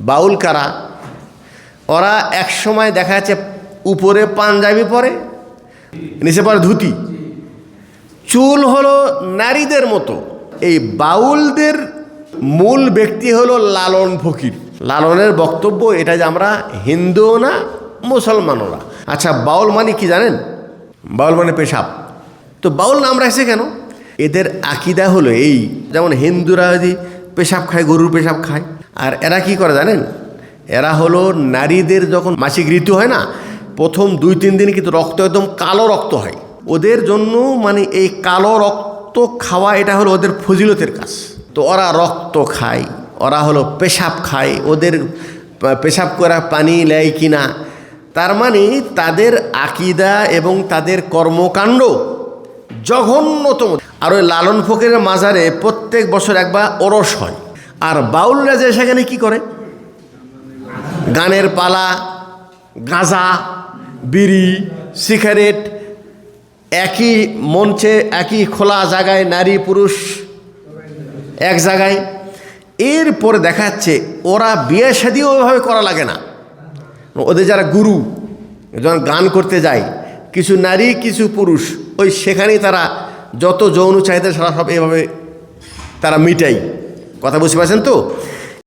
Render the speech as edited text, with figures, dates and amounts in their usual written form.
বাউল কারা? ওরা এক সময় দেখা যাচ্ছে উপরে পাঞ্জাবি পরে, নিচে পরে ধুতি, চুল হলো নারীদের মতো। এই বাউলদের মূল ব্যক্তি হলো লালন ফকির। লালনের বক্তব্য এটা যে আমরা হিন্দুও না মুসলমানও না। আচ্ছা, বাউল মানে কি জানেন? বাউল মানে পেশাব। তো বাউল নাম রাখছে কেন? এদের আকিদা হলো এই, যেমন হিন্দুরা যদি পেশাব খায়, গরুর পেশাব খায়, আর এরা কি করে জানেন? এরা হলো নারীদের যখন মাসিক ঋতু হয় না, প্রথম 2-3 দিন কিন্তু রক্ত একদম কালো রক্ত হয়। ওদের জন্য মানে এই কালো রক্ত খাওয়া এটা হলো ওদের ফজিলতের কাজ। তো ওরা রক্ত খায়, ওরা হলো পেশাব খায়, ওদের পেশাব করা পানি নেয় কিনা, তার মানে তাদের আকিদা এবং তাদের কর্মকাণ্ড জঘন্যতম। আর ওই লালন ফকিরের মাজারে প্রত্যেক বছর একবার ওরস হয়। আর বাউলরা যে সেখানে কি করে? গানের পালা, গাঁজা, বিড়ি, সিগারেট, একই মঞ্চে একই খোলা জায়গায় নারী পুরুষ এক জায়গায়। এরপরে দেখা যাচ্ছে ওরা বিয়ে শাদিও ওইভাবে করা লাগে না। ওদের যারা গুরু যখন গান করতে যায়, কিছু নারী কিছু পুরুষ, ওই সেখানেই তারা যত যৌন চাহিদা সারা সব এভাবে তারা মিটাই। কথা বুঝতে পারছেন তো?